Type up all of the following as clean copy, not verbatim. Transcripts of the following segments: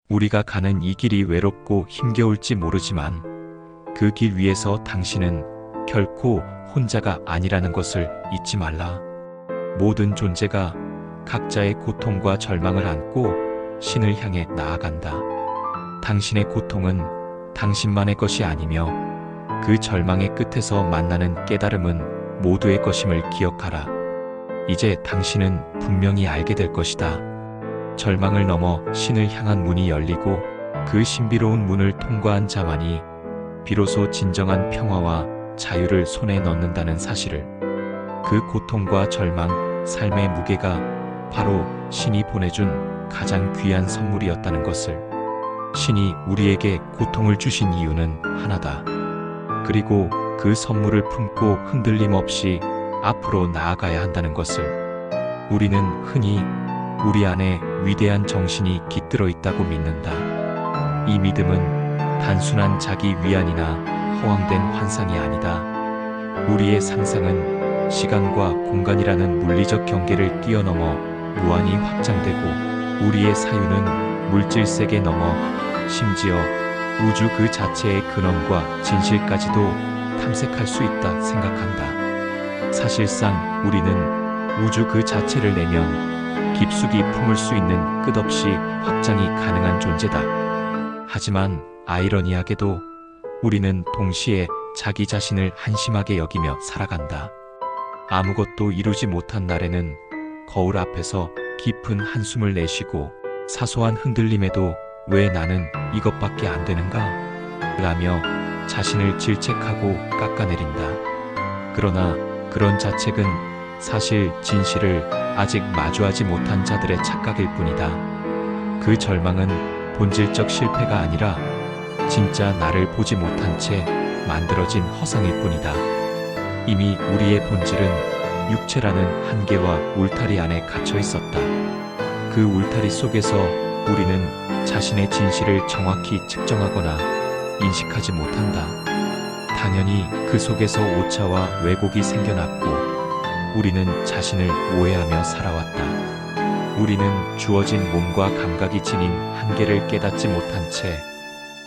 우리가 가는 이 길이 외롭고 힘겨울지 모르지만 그 길 위에서 당신은 결코 혼자가 아니라는 것을 잊지 말라. 모든 존재가 각자의 고통과 절망을 안고 신을 향해 나아간다. 당신의 고통은 당신만의 것이 아니며 그 절망의 끝에서 만나는 깨달음은 모두의 것임을 기억하라. 이제 당신은 분명히 알게 될 것이다. 절망을 넘어 신을 향한 문이 열리고 그 신비로운 문을 통과한 자만이 비로소 진정한 평화와 자유를 손에 넣는다는 사실을. 그 고통과 절망, 삶의 무게가 바로 신이 보내준 가장 귀한 선물이었다는 것을. 신이 우리에게 고통을 주신 이유는 하나다. 그리고 그 선물을 품고 흔들림 없이 앞으로 나아가야 한다는 것을. 우리는 흔히 우리 안에 위대한 정신이 깃들어 있다고 믿는다. 이 믿음은 단순한 자기 위안이나 허황된 환상이 아니다. 우리의 상상은 시간과 공간이라는 물리적 경계를 뛰어넘어 무한히 확장되고 우리의 사유는 물질 세계 넘어 심지어 우주 그 자체의 근원과 진실까지도 탐색할 수 있다 생각한다. 사실상 우리는 우주 그 자체를 내면 깊숙이 품을 수 있는 끝없이 확장이 가능한 존재다. 하지만 아이러니하게도 우리는 동시에 자기 자신을 한심하게 여기며 살아간다. 아무것도 이루지 못한 날에는 거울 앞에서 깊은 한숨을 내쉬고 사소한 흔들림에도 왜 나는 이것밖에 안 되는가? 라며 자신을 질책하고 깎아내린다. 그러나 그런 자책은 사실 진실을 아직 마주하지 못한 자들의 착각일 뿐이다. 그 절망은 본질적 실패가 아니라 진짜 나를 보지 못한 채 만들어진 허상일 뿐이다. 이미 우리의 본질은 육체라는 한계와 울타리 안에 갇혀 있었다. 그 울타리 속에서 우리는 자신의 진실을 정확히 측정하거나 인식하지 못한다. 당연히 그 속에서 오차와 왜곡이 생겨났고 우리는 자신을 오해하며 살아왔다. 우리는 주어진 몸과 감각이 지닌 한계를 깨닫지 못한 채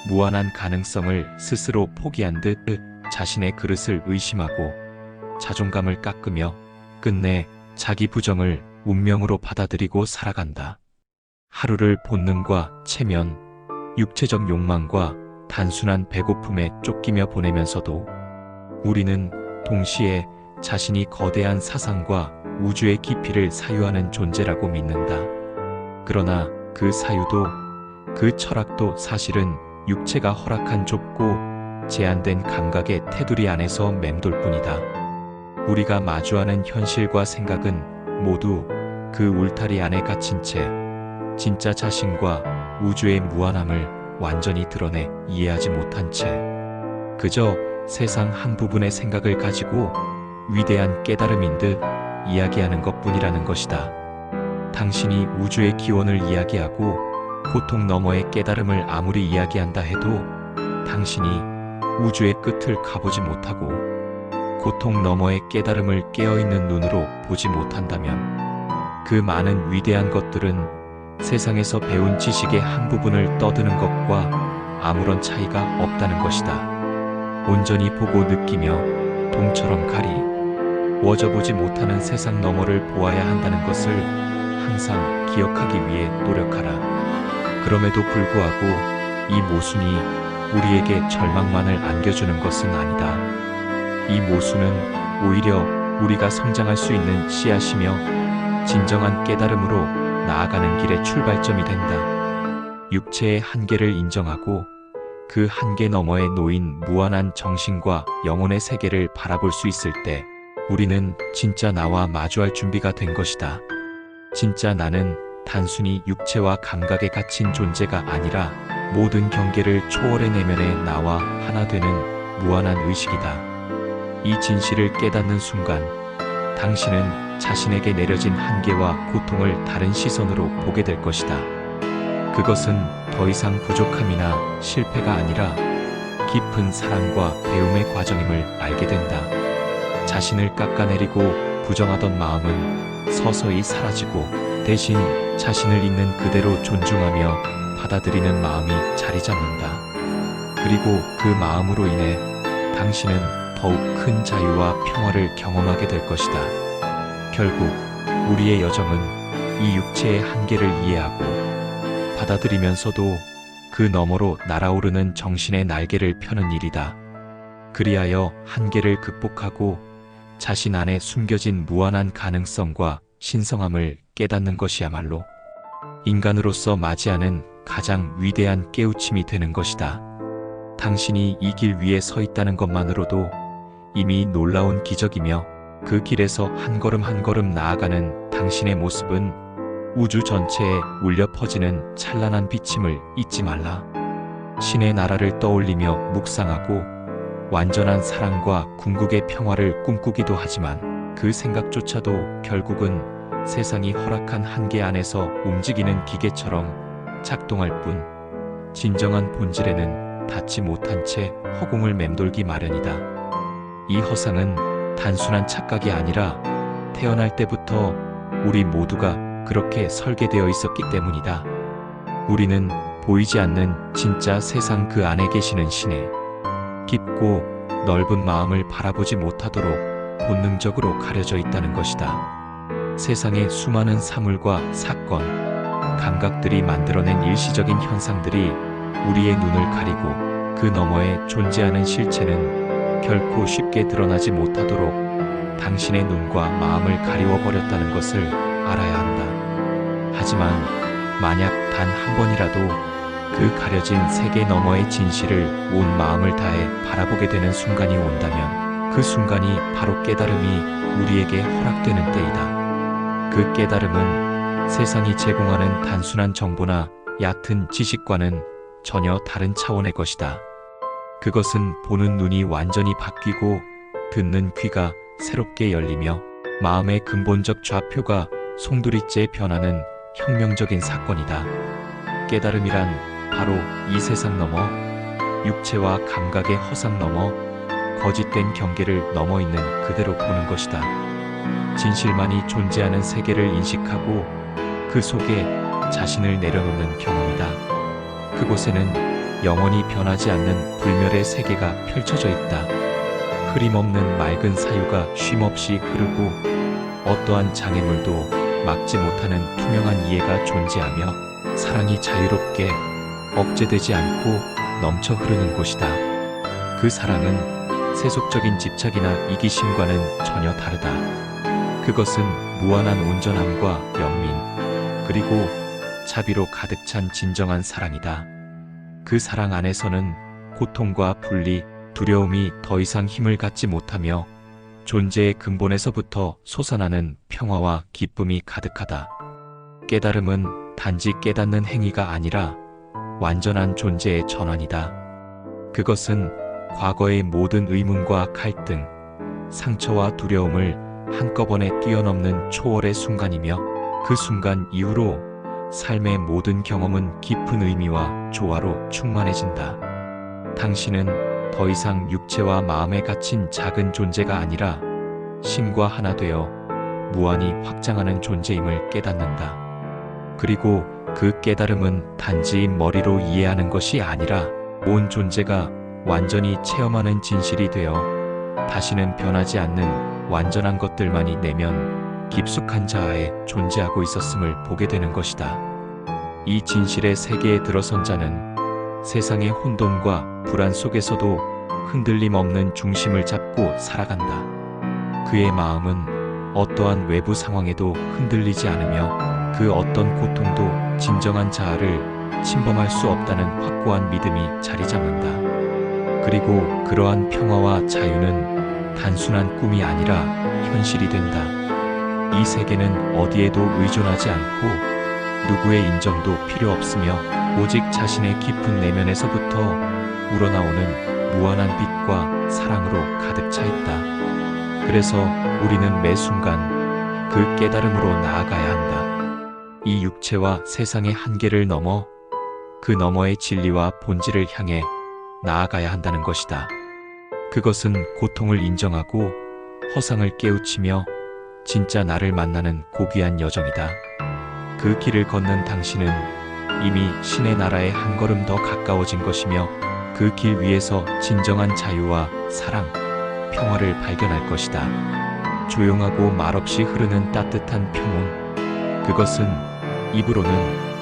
무한한 가능성을 스스로 포기한 듯 자신의 그릇을 의심하고 자존감을 깎으며 끝내 자기 부정을 운명으로 받아들이고 살아간다. 하루를 본능과 체면, 육체적 욕망과 단순한 배고픔에 쫓기며 보내면서도 우리는 동시에 자신이 거대한 사상과 우주의 깊이를 사유하는 존재라고 믿는다. 그러나 그 사유도 그 철학도 사실은 육체가 허락한 좁고 제한된 감각의 테두리 안에서 맴돌 뿐이다. 우리가 마주하는 현실과 생각은 모두 그 울타리 안에 갇힌 채 진짜 자신과 우주의 무한함을 완전히 드러내 이해하지 못한 채 그저 세상 한 부분의 생각을 가지고 위대한 깨달음인 듯 이야기하는 것뿐이라는 것이다. 당신이 우주의 기원을 이야기하고 고통 너머의 깨달음을 아무리 이야기한다 해도 당신이 우주의 끝을 가보지 못하고 고통 너머의 깨달음을 깨어있는 눈으로 보지 못한다면 그 많은 위대한 것들은 세상에서 배운 지식의 한 부분을 떠드는 것과 아무런 차이가 없다는 것이다. 온전히 보고 느끼며 동처럼 가리 워져보지 못하는 세상 너머를 보아야 한다는 것을 항상 기억하기 위해 노력하라. 그럼에도 불구하고 이 모순이 우리에게 절망만을 안겨주는 것은 아니다. 이 모순은 오히려 우리가 성장할 수 있는 씨앗이며 진정한 깨달음으로 나아가는 길의 출발점이 된다. 육체의 한계를 인정하고 그 한계 너머에 놓인 무한한 정신과 영혼의 세계를 바라볼 수 있을 때 우리는 진짜 나와 마주할 준비가 된 것이다. 진짜 나는 단순히 육체와 감각에 갇힌 존재가 아니라 모든 경계를 초월해 내면의 나와 하나 되는 무한한 의식이다. 이 진실을 깨닫는 순간 당신은 자신에게 내려진 한계와 고통을 다른 시선으로 보게 될 것이다. 그것은 더 이상 부족함이나 실패가 아니라 깊은 사랑과 배움의 과정임을 알게 된다. 자신을 깎아내리고 부정하던 마음은 서서히 사라지고 대신 자신을 있는 그대로 존중하며 받아들이는 마음이 자리 잡는다. 그리고 그 마음으로 인해 당신은 더욱 큰 자유와 평화를 경험하게 될 것이다. 결국 우리의 여정은 이 육체의 한계를 이해하고 받아들이면서도 그 너머로 날아오르는 정신의 날개를 펴는 일이다. 그리하여 한계를 극복하고 자신 안에 숨겨진 무한한 가능성과 신성함을 깨닫는 것이야말로 인간으로서 맞이하는 가장 위대한 깨우침이 되는 것이다. 당신이 이 길 위에 서 있다는 것만으로도 이미 놀라운 기적이며 그 길에서 한 걸음 한 걸음 나아가는 당신의 모습은 우주 전체에 울려 퍼지는 찬란한 비침을 잊지 말라. 신의 나라를 떠올리며 묵상하고 완전한 사랑과 궁극의 평화를 꿈꾸기도 하지만 그 생각조차도 결국은 세상이 허락한 한계 안에서 움직이는 기계처럼 작동할 뿐 진정한 본질에는 닿지 못한 채 허공을 맴돌기 마련이다. 이 허상은 단순한 착각이 아니라 태어날 때부터 우리 모두가 그렇게 설계되어 있었기 때문이다. 우리는 보이지 않는 진짜 세상 그 안에 계시는 신의 깊고 넓은 마음을 바라보지 못하도록 본능적으로 가려져 있다는 것이다. 세상의 수많은 사물과 사건, 감각들이 만들어낸 일시적인 현상들이 우리의 눈을 가리고 그 너머에 존재하는 실체는 결코 쉽게 드러나지 못하도록 당신의 눈과 마음을 가리워버렸다는 것을 알아야 한다. 하지만 만약 단 한 번이라도 그 가려진 세계 너머의 진실을 온 마음을 다해 바라보게 되는 순간이 온다면 그 순간이 바로 깨달음이 우리에게 허락되는 때이다. 그 깨달음은 세상이 제공하는 단순한 정보나 얕은 지식과는 전혀 다른 차원의 것이다. 그것은 보는 눈이 완전히 바뀌고 듣는 귀가 새롭게 열리며 마음의 근본적 좌표가 송두리째 변하는 혁명적인 사건이다. 깨달음이란 바로 이 세상 넘어 육체와 감각의 허상 넘어 거짓된 경계를 넘어 있는 그대로 보는 것이다. 진실만이 존재하는 세계를 인식하고 그 속에 자신을 내려놓는 경험이다. 그곳에는 영원히 변하지 않는 불멸의 세계가 펼쳐져 있다. 흐림없는 맑은 사유가 쉼없이 흐르고 어떠한 장애물도 막지 못하는 투명한 이해가 존재하며 사랑이 자유롭게 억제되지 않고 넘쳐 흐르는 곳이다. 그 사랑은 세속적인 집착이나 이기심과는 전혀 다르다. 그것은 무한한 온전함과 연민, 그리고 자비로 가득 찬 진정한 사랑이다. 그 사랑 안에서는 고통과 분리, 두려움이 더 이상 힘을 갖지 못하며 존재의 근본에서부터 솟아나는 평화와 기쁨이 가득하다. 깨달음은 단지 깨닫는 행위가 아니라 완전한 존재의 전환이다. 그것은 과거의 모든 의문과 갈등, 상처와 두려움을 한꺼번에 뛰어넘는 초월의 순간이며 그 순간 이후로 삶의 모든 경험은 깊은 의미와 조화로 충만해진다. 당신은 더 이상 육체와 마음에 갇힌 작은 존재가 아니라 신과 하나 되어 무한히 확장하는 존재임을 깨닫는다. 그리고 그 깨달음은 단지 머리로 이해하는 것이 아니라 온 존재가 완전히 체험하는 진실이 되어 다시는 변하지 않는 완전한 것들만이 내면 깊숙한 자아에 존재하고 있었음을 보게 되는 것이다. 이 진실의 세계에 들어선 자는 세상의 혼돈과 불안 속에서도 흔들림 없는 중심을 잡고 살아간다. 그의 마음은 어떠한 외부 상황에도 흔들리지 않으며 그 어떤 고통도 진정한 자아를 침범할 수 없다는 확고한 믿음이 자리 잡는다. 그리고 그러한 평화와 자유는 단순한 꿈이 아니라 현실이 된다. 이 세계는 어디에도 의존하지 않고 누구의 인정도 필요 없으며 오직 자신의 깊은 내면에서부터 우러나오는 무한한 빛과 사랑으로 가득 차 있다. 그래서 우리는 매 순간 그 깨달음으로 나아가야 한다. 이 육체와 세상의 한계를 넘어 그 너머의 진리와 본질을 향해 나아가야 한다는 것이다. 그것은 고통을 인정하고 허상을 깨우치며 진짜 나를 만나는 고귀한 여정이다. 그 길을 걷는 당신은 이미 신의 나라에 한 걸음 더 가까워진 것이며 그 길 위에서 진정한 자유와 사랑, 평화를 발견할 것이다. 조용하고 말없이 흐르는 따뜻한 평온. 그것은 입으로는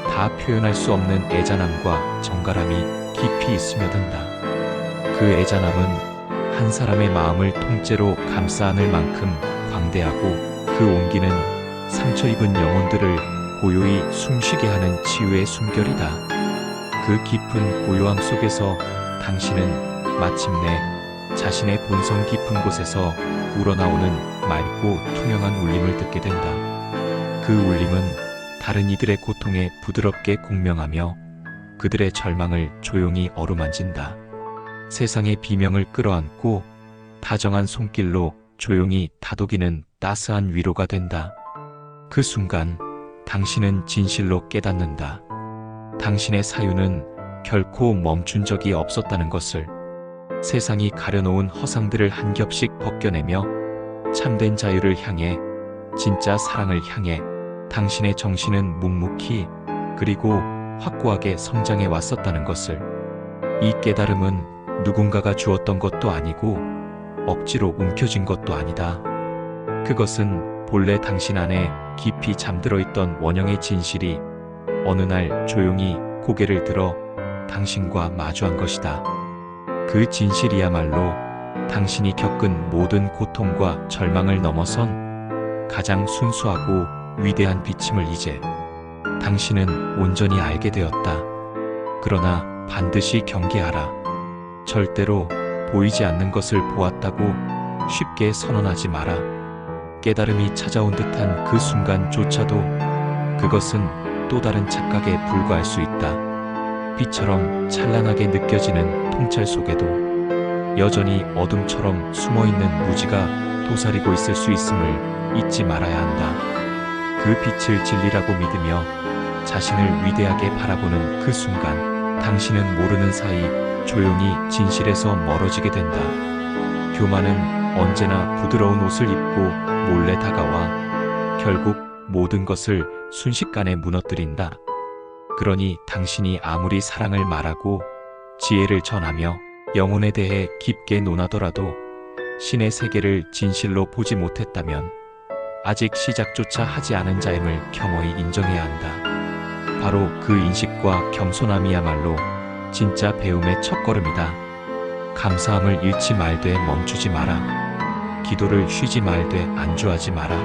다 표현할 수 없는 애잔함과 정갈함이 깊이 스며든다. 그 애잔함은 한 사람의 마음을 통째로 감싸 안을 만큼 광대하고 그 온기는 상처 입은 영혼들을 고요히 숨쉬게 하는 치유의 숨결이다. 그 깊은 고요함 속에서 당신은 마침내 자신의 본성 깊은 곳에서 우러나오는 맑고 투명한 울림을 듣게 된다. 그 울림은 다른 이들의 고통에 부드럽게 공명하며 그들의 절망을 조용히 어루만진다. 세상의 비명을 끌어안고 다정한 손길로 조용히 다독이는 따스한 위로가 된다. 그 순간 당신은 진실로 깨닫는다. 당신의 사유는 결코 멈춘 적이 없었다는 것을. 세상이 가려놓은 허상들을 한 겹씩 벗겨내며 참된 자유를 향해, 진짜 사랑을 향해 당신의 정신은 묵묵히 그리고 확고하게 성장해 왔었다는 것을. 이 깨달음은 누군가가 주었던 것도 아니고 억지로 움켜쥔 것도 아니다. 그것은 본래 당신 안에 깊이 잠들어 있던 원형의 진실이 어느 날 조용히 고개를 들어 당신과 마주한 것이다. 그 진실이야말로 당신이 겪은 모든 고통과 절망을 넘어선 가장 순수하고 위대한 비침을 이제 당신은 온전히 알게 되었다. 그러나 반드시 경계하라. 절대로 보이지 않는 것을 보았다고 쉽게 선언하지 마라. 깨달음이 찾아온 듯한 그 순간조차도 그것은 또 다른 착각에 불과할 수 있다. 빛처럼 찬란하게 느껴지는 통찰 속에도 여전히 어둠처럼 숨어있는 무지가 도사리고 있을 수 있음을 잊지 말아야 한다. 그 빛을 진리라고 믿으며 자신을 위대하게 바라보는 그 순간 당신은 모르는 사이 조용히 진실에서 멀어지게 된다. 교만은 언제나 부드러운 옷을 입고 몰래 다가와 결국 모든 것을 순식간에 무너뜨린다. 그러니 당신이 아무리 사랑을 말하고 지혜를 전하며 영혼에 대해 깊게 논하더라도 신의 세계를 진실로 보지 못했다면 아직 시작조차 하지 않은 자임을 겸허히 인정해야 한다. 바로 그 인식과 겸손함이야말로 진짜 배움의 첫걸음이다. 감사함을 잃지 말되 멈추지 마라. 기도를 쉬지 말되 안주하지 마라.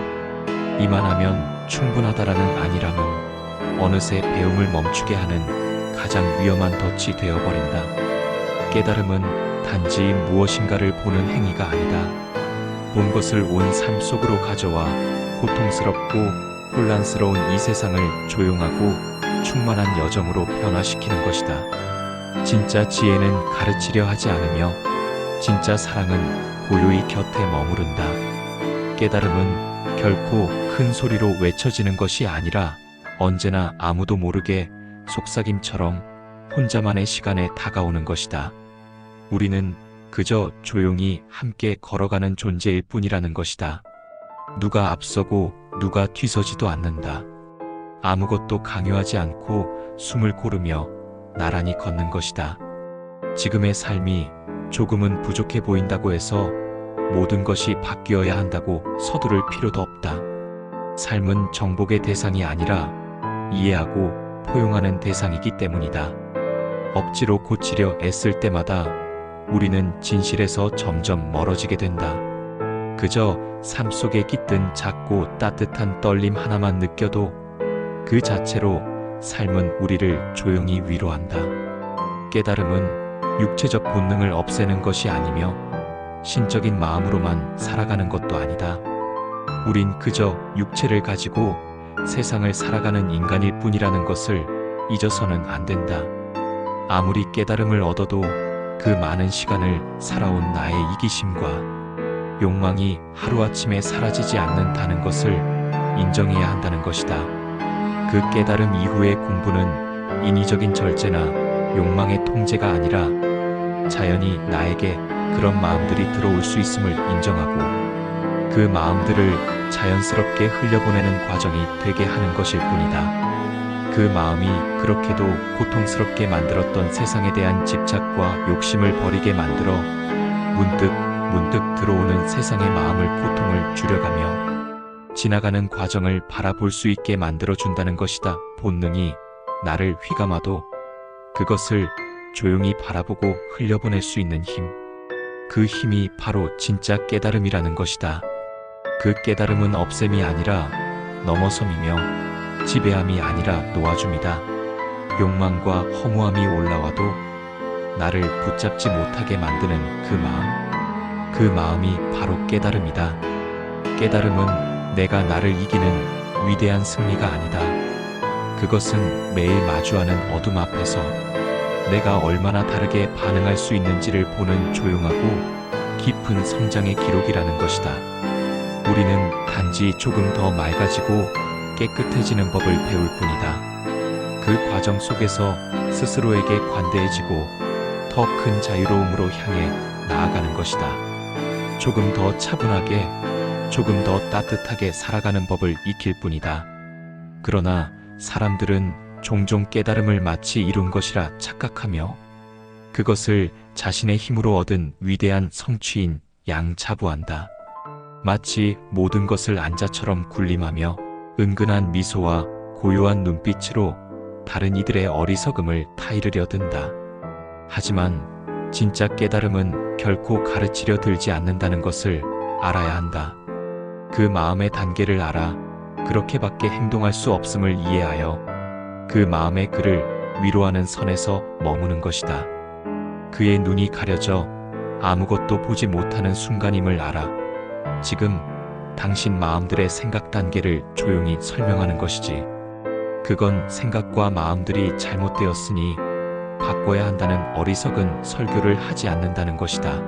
이만하면 충분하다라는 안일함은 어느새 배움을 멈추게 하는 가장 위험한 덫이 되어버린다. 깨달음은 단지 무엇인가를 보는 행위가 아니다. 본 것을 온 삶 속으로 가져와 고통스럽고 혼란스러운 이 세상을 조용하고 충만한 여정으로 변화시키는 것이다. 진짜 지혜는 가르치려 하지 않으며 진짜 사랑은 고요히 곁에 머무른다. 깨달음은 결코 큰 소리로 외쳐지는 것이 아니라 언제나 아무도 모르게 속삭임처럼 혼자만의 시간에 다가오는 것이다. 우리는 그저 조용히 함께 걸어가는 존재일 뿐이라는 것이다. 누가 앞서고 누가 뒤서지도 않는다. 아무것도 강요하지 않고 숨을 고르며 나란히 걷는 것이다. 지금의 삶이 조금은 부족해 보인다고 해서 모든 것이 바뀌어야 한다고 서두를 필요도 없다. 삶은 정복의 대상이 아니라 이해하고 포용하는 대상이기 때문이다. 억지로 고치려 애쓸 때마다 우리는 진실에서 점점 멀어지게 된다. 그저 삶 속에 깃든 작고 따뜻한 떨림 하나만 느껴도 그 자체로 삶은 우리를 조용히 위로한다. 깨달음은 육체적 본능을 없애는 것이 아니며 신적인 마음으로만 살아가는 것도 아니다. 우린 그저 육체를 가지고 세상을 살아가는 인간일 뿐이라는 것을 잊어서는 안 된다. 아무리 깨달음을 얻어도 그 많은 시간을 살아온 나의 이기심과 욕망이 하루아침에 사라지지 않는다는 것을 인정해야 한다는 것이다. 그 깨달음 이후의 공부는 인위적인 절제나 욕망의 통제가 아니라 자연히 나에게 그런 마음들이 들어올 수 있음을 인정하고 그 마음들을 자연스럽게 흘려보내는 과정이 되게 하는 것일 뿐이다. 그 마음이 그렇게도 고통스럽게 만들었던 세상에 대한 집착과 욕심을 버리게 만들어 문득 들어오는 세상의 마음을 고통을 줄여가며 지나가는 과정을 바라볼 수 있게 만들어준다는 것이다. 본능이 나를 휘감아도 그것을 조용히 바라보고 흘려보낼 수 있는 힘. 그 힘이 바로 진짜 깨달음이라는 것이다. 그 깨달음은 없앰이 아니라 넘어섬이며 지배함이 아니라 놓아줌이다. 욕망과 허무함이 올라와도 나를 붙잡지 못하게 만드는 그 마음이 바로 깨달음이다. 깨달음은 내가 나를 이기는 위대한 승리가 아니다. 그것은 매일 마주하는 어둠 앞에서 내가 얼마나 다르게 반응할 수 있는지를 보는 조용하고 깊은 성장의 기록이라는 것이다. 우리는 단지 조금 더 맑아지고 깨끗해지는 법을 배울 뿐이다. 그 과정 속에서 스스로에게 관대해지고 더 큰 자유로움으로 향해 나아가는 것이다. 조금 더 차분하게, 조금 더 따뜻하게 살아가는 법을 익힐 뿐이다. 그러나 사람들은 종종 깨달음을 마치 이룬 것이라 착각하며 그것을 자신의 힘으로 얻은 위대한 성취인 양 자부한다. 마치 모든 것을 안자처럼 군림하며 은근한 미소와 고요한 눈빛으로 다른 이들의 어리석음을 타이르려 든다. 하지만 진짜 깨달음은 결코 가르치려 들지 않는다는 것을 알아야 한다. 그 마음의 단계를 알아 그렇게밖에 행동할 수 없음을 이해하여 그 마음의 그를 위로하는 선에서 머무는 것이다. 그의 눈이 가려져 아무것도 보지 못하는 순간임을 알아 지금 당신 마음들의 생각 단계를 조용히 설명하는 것이지. 그건 생각과 마음들이 잘못되었으니 바꿔야 한다는 어리석은 설교를 하지 않는다는 것이다.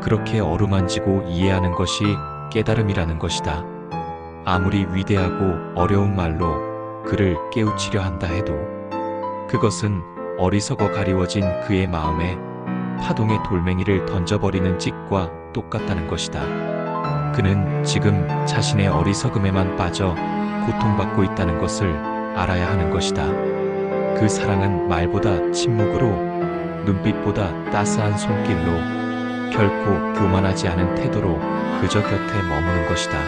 그렇게 어루만지고 이해하는 것이 깨달음이라는 것이다. 아무리 위대하고 어려운 말로 그를 깨우치려 한다 해도 그것은 어리석어 가리워진 그의 마음에 파동의 돌멩이를 던져버리는 짓과 똑같다는 것이다. 그는 지금 자신의 어리석음에만 빠져 고통받고 있다는 것을 알아야 하는 것이다. 그 사랑은 말보다 침묵으로, 눈빛보다 따스한 손길로, 결코 교만하지 않은 태도로 그저 곁에 머무는 것이다.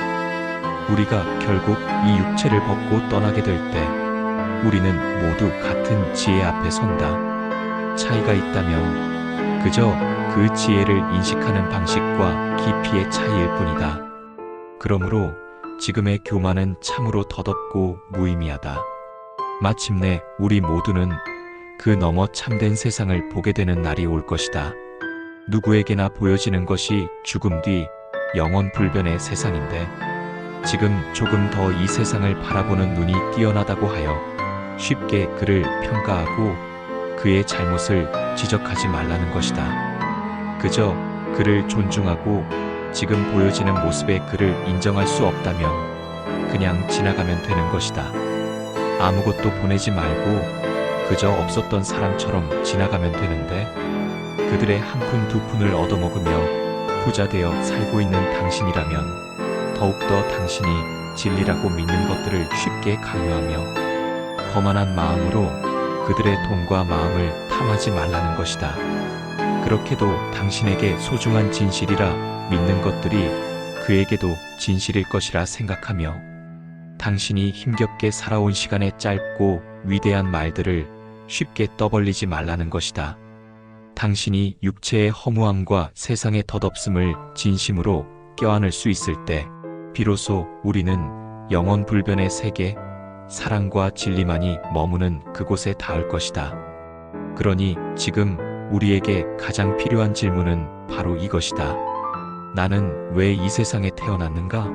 우리가 결국 이 육체를 벗고 떠나게 될 때 우리는 모두 같은 지혜 앞에 선다. 차이가 있다면 그저 그 지혜를 인식하는 방식과 깊이의 차이일 뿐이다. 그러므로 지금의 교만은 참으로 덧없고 무의미하다. 마침내 우리 모두는 그 너머 참된 세상을 보게 되는 날이 올 것이다. 누구에게나 보여지는 것이 죽음 뒤 영원 불변의 세상인데 지금 조금 더 이 세상을 바라보는 눈이 뛰어나다고 하여 쉽게 그를 평가하고 그의 잘못을 지적하지 말라는 것이다. 그저 그를 존중하고 지금 보여지는 모습의 그를 인정할 수 없다면 그냥 지나가면 되는 것이다. 아무것도 보내지 말고 그저 없었던 사람처럼 지나가면 되는데 그들의 한 푼 두 푼을 얻어먹으며 부자 되어 살고 있는 당신이라면 더욱더 당신이 진리라고 믿는 것들을 쉽게 강요하며 거만한 마음으로 그들의 돈과 마음을 탐하지 말라는 것이다. 그렇게도 당신에게 소중한 진실이라 믿는 것들이 그에게도 진실일 것이라 생각하며 당신이 힘겹게 살아온 시간의 짧고 위대한 말들을 쉽게 떠벌리지 말라는 것이다. 당신이 육체의 허무함과 세상의 덧없음을 진심으로 껴안을 수 있을 때 비로소 우리는 영원 불변의 세계, 사랑과 진리만이 머무는 그곳에 닿을 것이다. 그러니 지금 우리에게 가장 필요한 질문은 바로 이것이다. 나는 왜 이 세상에 태어났는가?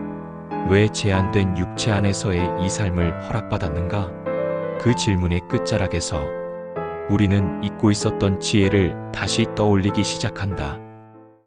왜 제한된 육체 안에서의 이 삶을 허락받았는가? 그 질문의 끝자락에서 우리는 잊고 있었던 지혜를 다시 떠올리기 시작한다.